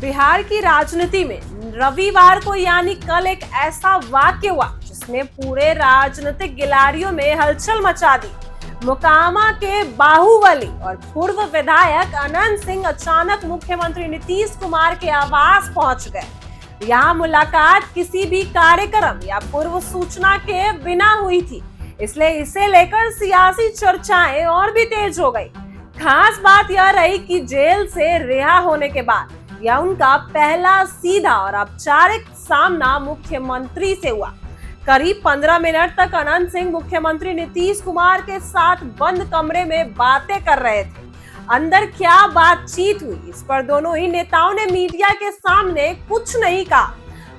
बिहार की राजनीति में रविवार को यानी कल एक ऐसा वाक्य हुआ जिसने पूरे राजनीतिक गिलारियों में हलचल मचा दी। मोकामा के बाहुबली और पूर्व विधायक अनंत सिंह अचानक मुख्यमंत्री नीतीश कुमार के आवास पहुंच गए। यहां मुलाकात किसी भी कार्यक्रम या पूर्व सूचना के बिना हुई थी, इसलिए इसे लेकर सियासी चर्चाएं और भी तेज हो गई। खास बात यह रही कि जेल से रिहा होने के बाद यह उनका पहला सीधा और औपचारिक सामना मुख्यमंत्री से हुआ। करीब 15 मिनट तक अनंत सिंह मुख्यमंत्री नीतीश कुमार के साथ बंद कमरे में बातें कर रहे थे। अंदर क्या बातचीत हुई, इस पर दोनों ही नेताओं ने मीडिया के सामने कुछ नहीं कहा।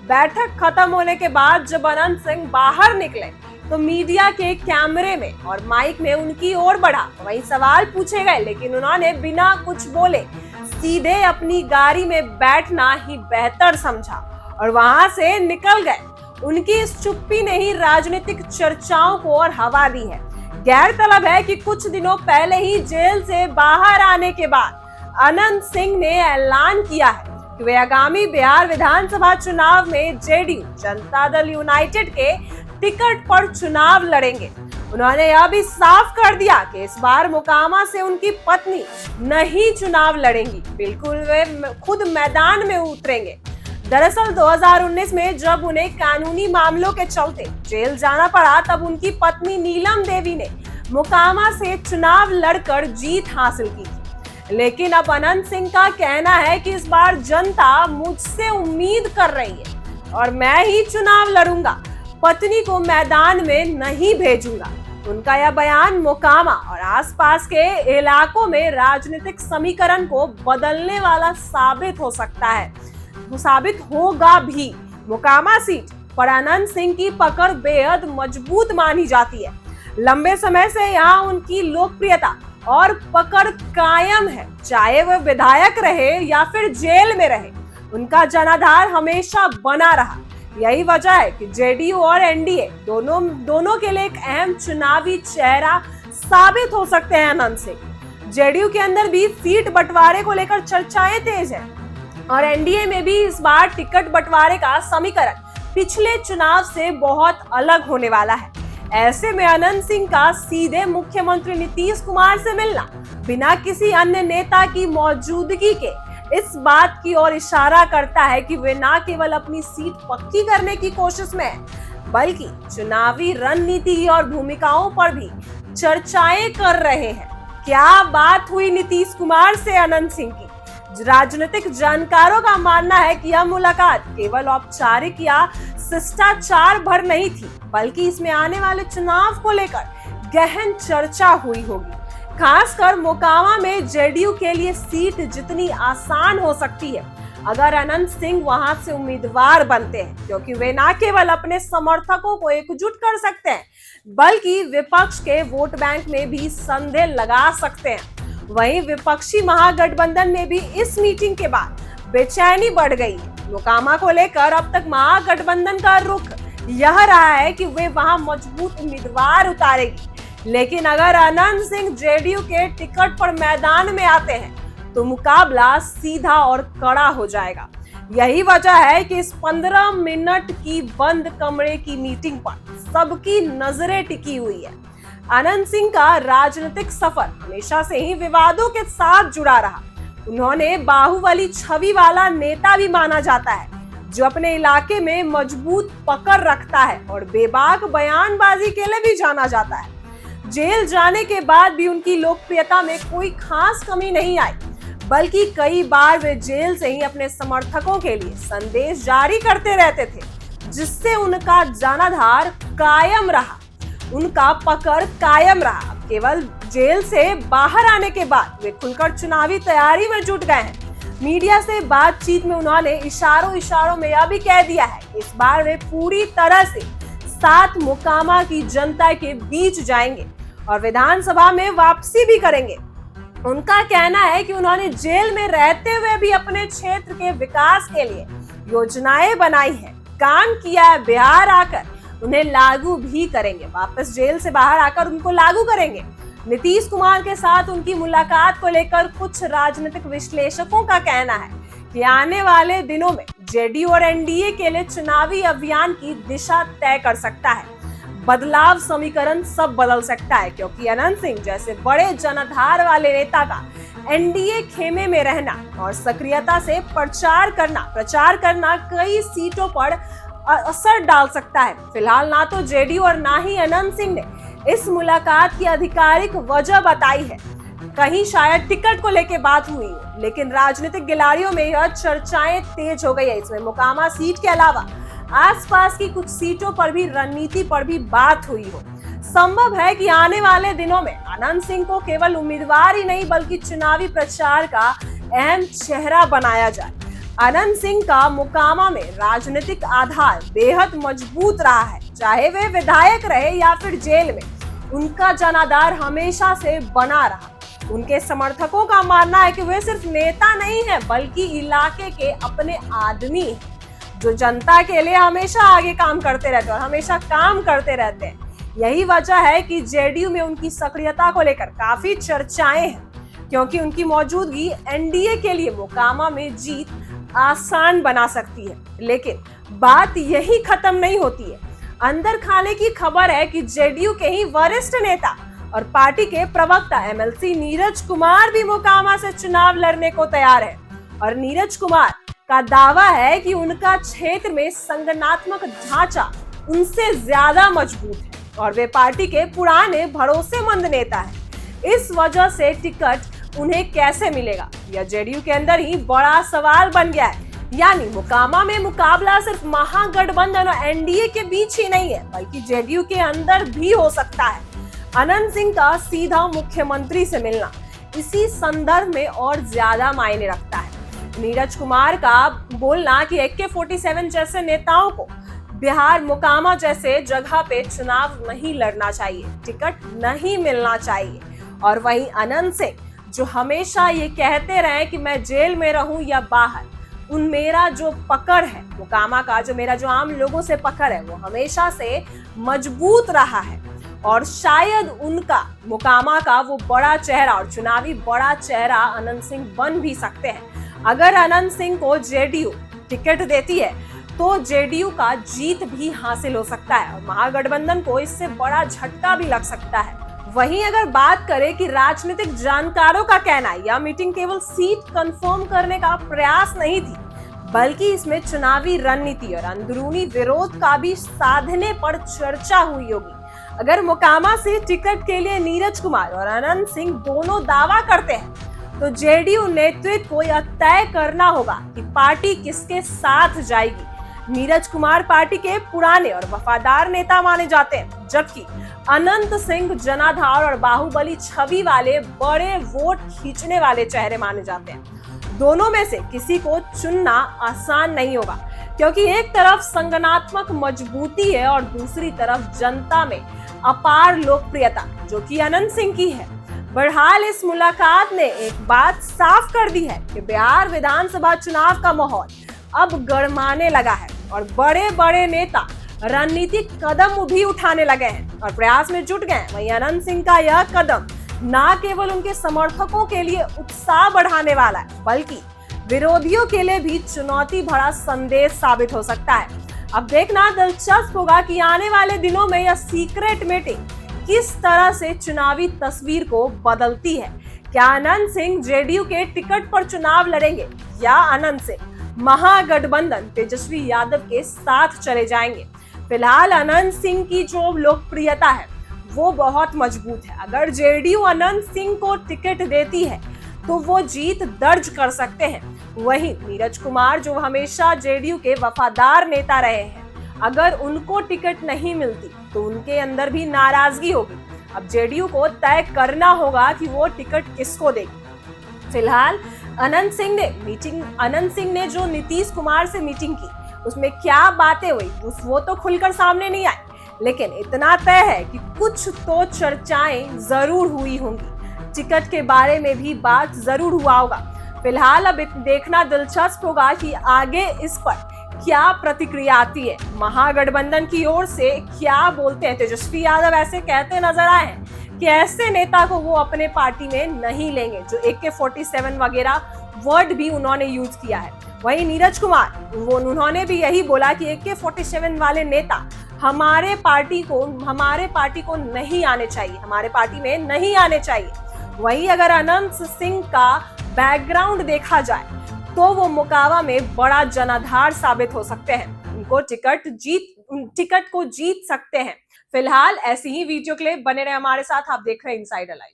बैठक खत्म होने के बाद जब अनंत सिंह बाहर निकले तो मीडिया के कैमरे में और माइक में उनकी ओर बढ़ा। वहीं सवाल पूछे गए, लेकिन उन्होंने बिना कुछ बोले सीधे अपनी गाड़ी में बैठना ही बेहतर समझा और वहां से निकल गए। उनकी इस चुप्पी ने ही राजनीतिक चर्चाओं को और हवा दी है। गौरतलब है कि कुछ दिनों पहले ही जेल से बाहर आने के बाद अनंत सिंह ने ऐलान किया है कि वे आगामी बिहार विधानसभा चुनाव में जेडीयू जनता दल यूनाइटेड के टिकट पर चुनाव लड़ेंगे। उन्होंने यह भी साफ कर दिया कि इस बार मोकामा से उनकी पत्नी नहीं चुनाव लड़ेंगी, बिल्कुल वे खुद मैदान में उतरेंगे। दरअसल 2019 में जब उन्हें कानूनी मामलों के चलते जेल जाना पड़ा, तब उनकी पत्नी नीलम देवी ने मोकामा से चुनाव लड़कर जीत हासिल की थी। लेकिन अब अनंत सिंह का कहना है कि इस बार जनता मुझसे उम्मीद कर रही है और मैं ही चुनाव लड़ूंगा, पत्नी को मैदान में नहीं भेजूंगा। उनका यह बयान मोकामा और आसपास के इलाकों में राजनीतिक समीकरण को बदलने वाला साबित हो सकता है, वो साबित होगा भी। मोकामा सीट पर अनंत सिंह की पकड़ बेहद मजबूत मानी जाती है। लंबे समय से यहाँ उनकी लोकप्रियता और पकड़ कायम है, चाहे वह विधायक रहे या फिर जेल में रहे, उनका जनाधार हमेशा बना रहा। यही वजह है कि जेडीयू और एनडीए दोनों के लिए एक अहम चुनावी चेहरा साबित हो सकते हैं अनंत सिंह। जेडीयू के अंदर भी सीट बंटवारे को लेकर चर्चाएं तेज हैं और एनडीए में भी इस बार टिकट बंटवारे का समीकरण पिछले चुनाव से बहुत अलग होने वाला है। ऐसे में अनंत सिंह का सीधे मुख्यमंत्री नीतीश कुमार से मिलना बिना किसी अन्य नेता की मौजूदगी के इस बात की ओर इशारा करता है कि वे न केवल अपनी सीट पक्की करने की कोशिश में हैं, बल्कि चुनावी रणनीति और भूमिकाओं पर भी चर्चाएं कर रहे हैं। क्या बात हुई नीतीश कुमार से अनंत सिंह की? राजनीतिक जानकारों का मानना है कि यह मुलाकात केवल औपचारिक या शिष्टाचार भर नहीं थी, बल्कि इसमें आने वाले चुनाव को लेकर गहन चर्चा हुई होगी। खासकर मोकामा में जेडीयू के लिए सीट जितनी आसान हो सकती है अगर अनंत सिंह वहां से उम्मीदवार बनते हैं, क्योंकि वे न केवल अपने समर्थकों को एकजुट कर सकते हैं, बल्कि विपक्ष के वोट बैंक में भी संदेह लगा सकते हैं। वहीं विपक्षी महागठबंधन में भी इस मीटिंग के बाद बेचैनी बढ़ गई है। मोकामा को लेकर अब तक महागठबंधन का रुख यह रहा है कि वे वहां मजबूत उम्मीदवार उतारेगी, लेकिन अगर अनंत सिंह जेडीयू के टिकट पर मैदान में आते हैं तो मुकाबला सीधा और कड़ा हो जाएगा। यही वजह है कि इस 15 मिनट की बंद कमरे की मीटिंग पर सबकी नजरें टिकी हुई है। अनंत सिंह का राजनीतिक सफर हमेशा से ही विवादों के साथ जुड़ा रहा। उन्होंने बाहुबली छवि वाला नेता भी माना जाता है, जो अपने इलाके में मजबूत पकड़ रखता है और बेबाक बयानबाजी के लिए भी जाना जाता है। जेल जाने के बाद भी उनकी लोकप्रियता में कोई खास कमी नहीं आई, बल्कि कई बार वे जेल से ही अपने समर्थकों के लिए संदेश जारी करते रहते थे, जिससे उनका जनाधार कायम रहा, उनका पकड़ कायम रहा। केवल जेल से बाहर आने के बाद वे खुलकर चुनावी तैयारी में जुट गए हैं। मीडिया से बातचीत में उन्होंने इशारों में यह भी कह दिया है कि इस बार वे पूरी तरह से साथ मोकामा की जनता के बीच जाएंगे और विधानसभा में वापसी भी करेंगे। उनका कहना है कि उन्होंने जेल में रहते हुए भी अपने क्षेत्र के विकास के लिए योजनाएं बनाई हैं, काम किया है, बिहार आकर उन्हें लागू भी करेंगे, वापस जेल से बाहर आकर उनको लागू करेंगे। नीतीश कुमार के साथ उनकी मुलाकात को लेकर कुछ राजनीतिक विश्लेषकों का कहना है कि आने वाले दिनों में जेडीयू और एनडीए के लिए चुनावी अभियान की दिशा तय कर सकता है। बदलाव समीकरण सब बदल सकता है, क्योंकि अनंत सिंह जैसे बड़े जनाधार वाले नेता का एनडीए खेमे में रहना और सक्रियता से प्रचार करना कई सीटों पर असर डाल सकता है। फिलहाल ना तो जेडीयू और ना ही अनंत सिंह ने इस मुलाकात की आधिकारिक वजह बताई है। कहीं शायद टिकट को लेकर बात हुई हो, लेकिन राजनीतिक गिलाड़ियों में यह चर्चाएं तेज हो गई है। इसमें मोकामा सीट के अलावा आसपास की कुछ सीटों पर भी रणनीति पर भी बात हुई हो। संभव है कि आने वाले दिनों में अनंत सिंह को केवल उम्मीदवार ही नहीं बल्कि चुनावी प्रचार का अहम चेहरा बनाया जाए। अनंत सिंह का मोकामा में राजनीतिक आधार बेहद मजबूत रहा है, चाहे वे विधायक रहे या फिर जेल में। उनका जनाधार हमेशा से बना रहा। उनके समर्थकों का मानना है कि वे सिर्फ नेता नहीं है बल्कि इलाके के अपने आदमी हैं, जो जनता के लिए हमेशा आगे काम करते रहते हैं और हमेशा काम करते रहते हैं। यही वजह है कि जेडीयू में उनकी सक्रियता को लेकर काफी चर्चाएं हैं, क्योंकि उनकी मौजूदगी एनडीए के लिए मोकामा में जीत आसान बना सकती है। लेकिन बात यही खत्म नहीं होती है। अंदर खाने की खबर है कि जेडीयू के ही वरिष्ठ नेता और पार्टी के प्रवक्ता एमएलसी नीरज कुमार भी मोकामा से चुनाव लड़ने को तैयार है। और नीरज कुमार का दावा है कि उनका क्षेत्र में संगठनात्मक ढांचा उनसे ज्यादा मजबूत है और वे पार्टी के पुराने भरोसेमंद नेता हैं। इस वजह से टिकट उन्हें कैसे मिलेगा, यह जेडीयू के अंदर ही बड़ा सवाल बन गया है। यानी मोकामा में मुकाबला सिर्फ महागठबंधन और एनडीए के बीच ही नहीं है, बल्कि जेडीयू के अंदर भी हो सकता है। अनंत सिंह का सीधा मुख्यमंत्री से मिलना इसी संदर्भ में और ज्यादा मायने रखता है। नीरज कुमार का बोलना कि AK-47 जैसे नेताओं को बिहार मोकामा जैसे जगह पे चुनाव नहीं लड़ना चाहिए, टिकट नहीं मिलना चाहिए। और वहीं अनंत सिंह जो हमेशा ये कहते रहे कि मैं जेल में रहूं या बाहर, मेरा जो पकड़ है मोकामा का, मेरा जो आम लोगों से पकड़ है, वो हमेशा से मजबूत रहा है। और शायद उनका मोकामा का वो बड़ा चेहरा और चुनावी बड़ा चेहरा अनंत सिंह बन भी सकते हैं। अगर अनंत सिंह को जेडीयू टिकट देती है तो जेडीयू का जीत भी हासिल हो सकता है और महागठबंधन को इससे बड़ा झटका भी लग सकता है। वहीं अगर बात करें कि राजनीतिक जानकारों का कहना है, यह मीटिंग केवल सीट कंफर्म करने का प्रयास नहीं थी, बल्कि इसमें चुनावी रणनीति और अंदरूनी विरोध का भी साधने पर चर्चा हुई होगी। अगर मोकामा से टिकट के लिए नीरज कुमार और अनंत सिंह दोनों दावा करते हैं तो जेडीयू नेतृत्व को यह तय करना होगा कि पार्टी किसके साथ जाएगी। नीरज कुमार पार्टी के पुराने और वफादार नेता माने जाते हैं, जबकि अनंत सिंह जनाधार और बाहुबली छवि वाले बड़े वोट खींचने वाले चेहरे माने जाते हैं। दोनों में से किसी को चुनना आसान नहीं होगा, क्योंकि एक तरफ संगठनात्मक मजबूती है और दूसरी तरफ जनता में अपार लोकप्रियता, जो कि अनंत सिंह की है। बहरहाल इस मुलाकात ने एक बात साफ कर दी है कि बिहार विधानसभा चुनाव का माहौल अब गरमाने लगा है और बड़े बड़े नेता रणनीतिक कदम भी उठाने लगे हैं और प्रयास में जुट गए हैं। वहीं अनंत सिंह का यह कदम न केवल उनके समर्थकों के लिए उत्साह बढ़ाने वाला है, बल्कि विरोधियों के लिए भी चुनौती भरा संदेश साबित हो सकता है। अब देखना दिलचस्प होगा कि आने वाले दिनों में यह सीक्रेट मीटिंग किस तरह से चुनावी तस्वीर को बदलती है। क्या अनंत सिंह जेडीयू के टिकट पर चुनाव लड़ेंगे या अनंत सिंह महागठबंधन तेजस्वी यादव के साथ चले जाएंगे? फिलहाल अनंत सिंह की जो लोकप्रियता है वो बहुत मजबूत है। अगर जेडीयू अनंत सिंह को टिकट देती है तो वो जीत दर्ज कर सकते हैं। वहीं नीरज कुमार जो हमेशा जेडीयू के वफादार नेता रहे हैं, अगर उनको टिकट नहीं मिलती तो उनके अंदर भी नाराजगी होगी। अब जेडीयू को तय करना होगा कि वो टिकट किसको देगी। फिलहाल अनंत सिंह ने जो नीतीश कुमार से मीटिंग की, उसमें क्या बातें हुई वो तो खुलकर सामने नहीं आई, लेकिन इतना तय है कि कुछ तो चर्चाएं जरूर हुई होंगी। टिकट के बारे में भी बात जरूर हुआ होगा। फिलहाल अब देखना दिलचस्प होगा कि आगे इस पर क्या प्रतिक्रिया आती है। महागठबंधन की ओर से क्या बोलते हैं। तेजस्वी यादव ऐसे कहते नजर आए हैं कि ऐसे नेता को वो अपने पार्टी में नहीं लेंगे जो AK-47 वगैरह वर्ड भी उन्होंने यूज किया है। वहीं नीरज कुमार उन्होंने भी यही बोला कि AK-47 वाले नेता हमारे पार्टी को नहीं आने चाहिए, हमारे पार्टी में नहीं आने चाहिए। वहीं अगर अनंत सिंह का बैकग्राउंड देखा जाए तो वो मोकावा में बड़ा जनाधार साबित हो सकते हैं, उनको टिकट को जीत सकते हैं। फिलहाल ऐसी ही वीडियो क्लिप बने रहे हमारे साथ। आप देख रहे हैं इनसाइडर लाइव।